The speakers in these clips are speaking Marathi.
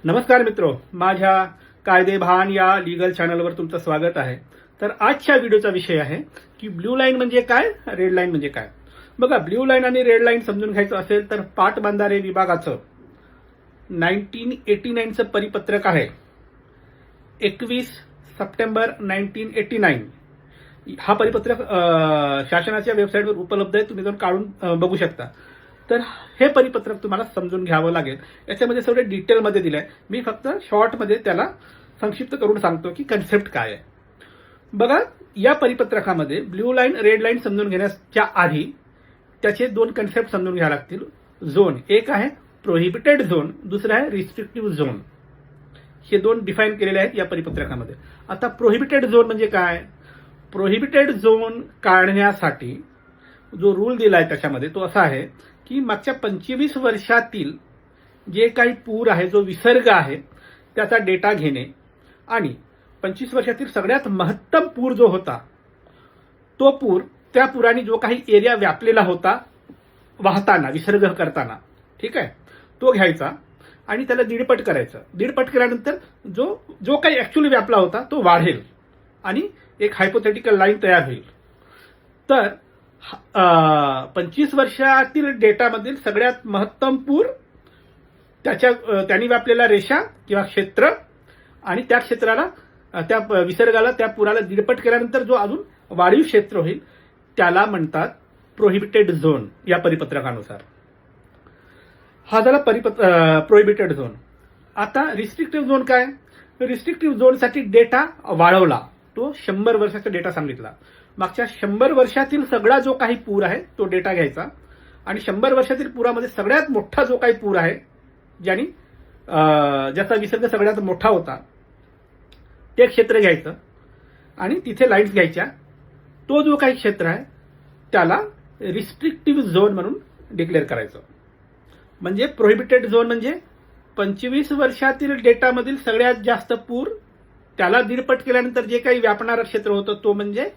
नमस्कार मित्रो, माझ्या कायदेभान या लीगल चॅनलवर तुमचं स्वागत आहे. तर आजच्या व्हिडिओचा विषय आहे की ब्ल्यू लाईन म्हणजे काय, रेड लाईन म्हणजे काय. बघा, ब्ल्यू लाईन आणि रेड लाईन समजून घ्यायचं असेल तर पाटबंधारे विभागाचं 1989चं परिपत्रक आहे. 21 सप्टेंबर 1989 हा परिपत्रक शासनाच्या वेबसाईटवर उपलब्ध आहे. तुम्ही जाऊन काढून बघू शकता. तर हे परिपत्रक तुम्हाला समजून घ्यावं लागेल. याच्यामध्ये सगळे डिटेलमध्ये दिलंय. मी फक्त शॉर्टमध्ये त्याला संक्षिप्त करून सांगतो की कन्सेप्ट काय आहे. बघा, या परिपत्रकामध्ये ब्ल्यू लाईन रेड लाईन समजून घेण्याच्या आधी त्याचे दोन कन्सेप्ट समजून घ्यावे लागतील. झोन, एक आहे प्रोहिबिटेड झोन, दुसरा आहे रिस्ट्रिक्टिव्ह झोन. हे दोन डिफाईन केलेले आहेत या परिपत्रकामध्ये. आता प्रोहिबिटेड झोन म्हणजे काय? प्रोहिबिटेड झोन काढण्यासाठी जो रूल दिला आहे त्याच्यामध्ये तो असा आहे की मागच्या 25 वर्षातील जे काही पूर आहे, जो विसर्ग आहे, त्याचा डेटा घेणे आणि 25 वर्षातील सगळ्यात महत्तम पूर जो होता तो पूर, त्या पुराने जो काही एरिया व्यापलेला होता वाहताना, विसर्ग करताना, ठीक आहे, तो घ्यायचा आणि त्याला दीडपट करायचं. दीडपट केल्यानंतर जो काही ऍक्च्युअली व्यापला होता तो वाढेल आणि एक हायपोथेटिकल लाईन तयार होईल. तर 25 वर्षातील डेटामधील सगळ्यात महत्तम पूर, त्यांनी व्यापलेला रेषा किंवा क्षेत्र आणि त्या क्षेत्राला, त्या विसर्गाला, त्या पुराला दीडपट केल्यानंतर जो अजून वाढीव क्षेत्र होईल त्याला म्हणतात प्रोहिबिटेड झोन या परिपत्रकानुसार. हा झाला प्रोहिबिटेड झोन. आता रिस्ट्रिक्टिव्ह झोन काय? रिस्ट्रिक्टिव्ह झोनसाठी डेटा वाढवला. तो 100 वर्षाचा डेटा सांगितला. मागच्या 100 वर्षातील सगळा जो काही पूर आहे तो डेटा घ्यायचा आणि 100 वर्षातील पुरामध्ये सगळ्यात मोठा जो काही पूर आहे, ज्याचा विसर्ग सगळ्यात मोठा होता, ते क्षेत्र घ्यायचं आणि तिथे लाईन्स घ्यायच्या. तो जो काही क्षेत्र आहे त्याला रिस्ट्रिक्टिव्ह झोन म्हणून डिक्लेअर करायचं. म्हणजे प्रोहिबिटेड झोन म्हणजे 25 वर्षातील डेटामधील सगळ्यात जास्त पूर, त्याला दीडपट केल्यानंतर जे काही व्यापणारं क्षेत्र होतं तो म्हणजे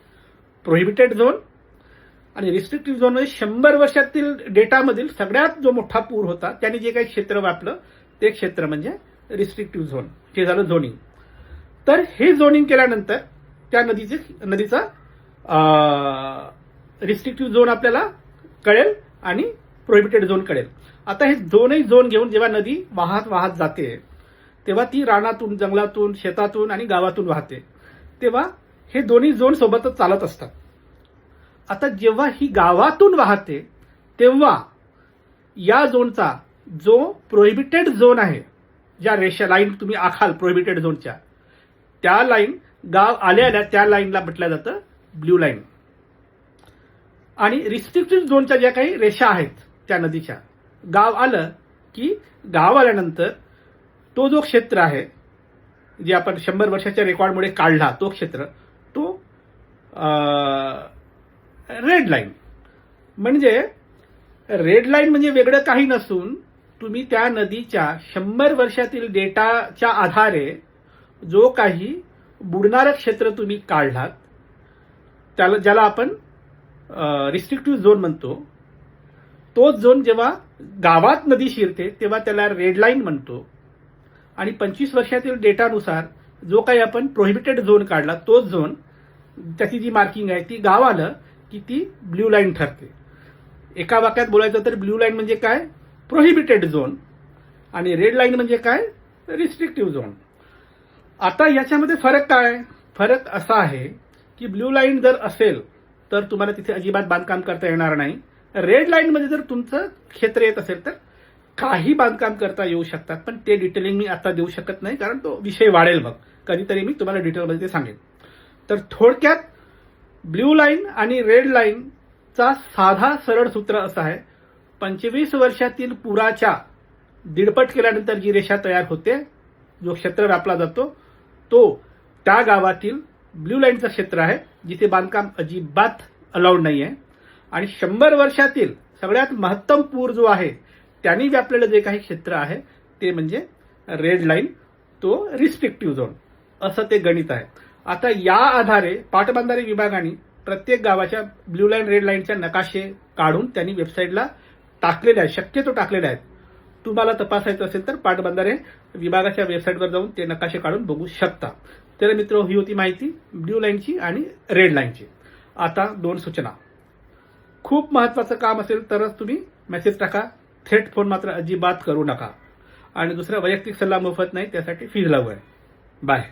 प्रोहिबिटेड झोन. आणि रिस्ट्रिक्टिव्ह झोन म्हणजे 100 वर्षातील डेटामधील सगळ्यात जो मोठा पूर होता त्याने जे काही क्षेत्र व्यापलं ते क्षेत्र म्हणजे रिस्ट्रिक्टिव्ह झोन. हे झालं झोनिंग. तर हे झोनिंग केल्यानंतर त्या नदीचा रिस्ट्रिक्टिव्ह झोन आपल्याला कळेल आणि प्रोहिबिटेड झोन कळेल. आता हे दोनही झोन घेऊन जेव्हा नदी वाहत जाते तेव्हा ती रानातून, जंगलातून, शेतातून आणि गावातून वाहते, तेव्हा हे दोन्ही झोन सोबतच चालत असतात. आता जेव्हा ही गावातून वाहते तेव्हा या झोनचा जो प्रोहिबिटेड झोन आहे, ज्या रेषा लाईन तुम्ही आखाल प्रोहिबिटेड झोनच्या, त्या लाईन गाव आल्या त्या लाईनला म्हटलं जातं ब्ल्यू लाईन. आणि रिस्ट्रिक्टिव्ह झोनच्या ज्या काही रेषा आहेत त्या नदीच्या, गाव आलं की गाव आल्यानंतर तो जो क्षेत्र आहे, जे आपण 100 वर्षाच्या रेकॉर्डमुळे काढला, तो क्षेत्र, तो रेड लाईन. म्हणजे रेड लाईन म्हणजे वेगळं काही नसून तुम्ही त्या नदीच्या 100 वर्षातील डेटाच्या आधारे जो काही बुडणारं क्षेत्र तुम्ही काढलात त्याला, ज्याला आपण रिस्ट्रिक्टिव्ह झोन म्हणतो, तोच झोन जेव्हा गावात नदी शिरते तेव्हा त्याला रेड लाईन म्हणतो. आणि 25 वर्षातील डेटानुसार जो काही आपण प्रोहिबिटेड झोन काढला तोच झोन, त्याची जी मार्किंग आहे ती गाव आलं की ती ब्ल्यू लाईन ठरते. एका वाक्यात बोलायचं तर ब्ल्यू लाईन म्हणजे काय? Prohibited zone. आणि रेड लाईन म्हणजे काय? Restrictive zone. आता याच्यामध्ये फरक काय? फरक असा आहे की ब्ल्यू लाईन जर असेल तर तुम्हाला तिथे अजिबात बांधकाम करता येणार नाही. रेड लाईन मध्ये जर तुमचं क्षेत्र येत असेल तर काही बांधकाम करता येऊ शकतात, पण ते डिटेलिंग मी आता देऊ शकत नाही कारण तो विषय वाढेल. मग कधीतरी मी तुम्हाला डिटेलमध्ये ते सांगेन. तर थोडक्यात ब्ल्यू लाईन आणि रेड लाईनचा साधा सरळ सूत्र असं आहे: 25 वर्षातील पुराच्या दीडपट केल्यानंतर जी रेषा तयार होते, जो क्षेत्र व्यापला जातो, तो त्या गावातील ब्ल्यू लाईनचं क्षेत्र आहे जिथे बांधकाम अजिबात अलाउड नाही आहे. आणि 100 वर्षातील सगळ्यात महत्तम पूर जो आहे त्यांनी व्यापलेलं जे काही क्षेत्र आहे ते म्हणजे रेड लाईन, तो रिस्ट्रिक्टिव्ह झोन. असं ते गणित आहे. आता या आधारे पाटबंधारे विभागाने प्रत्येक गावाच्या ब्ल्यू लाईन रेड लाईनच्या नकाशे काढून त्यांनी वेबसाईटला टाकलेले आहेत, शक्यतो टाकलेले आहेत. तुम्हाला तपासायचं असेल तर पाटबंधारे विभागाच्या वेबसाईटवर जाऊन ते नकाशे काढून बघू शकता. तर मित्र, ही होती माहिती ब्ल्यू लाईनची आणि रेड लाईनची. आता 2 सूचना. खूप महत्वाचं काम असेल तरच तुम्ही मेसेज टाका. थेट फोन मात्र अजिबात करू नका. आणि दुसरा, वैयक्तिक सल्ला मोफत नाही, त्यासाठी फीज लागू आहे. बाय.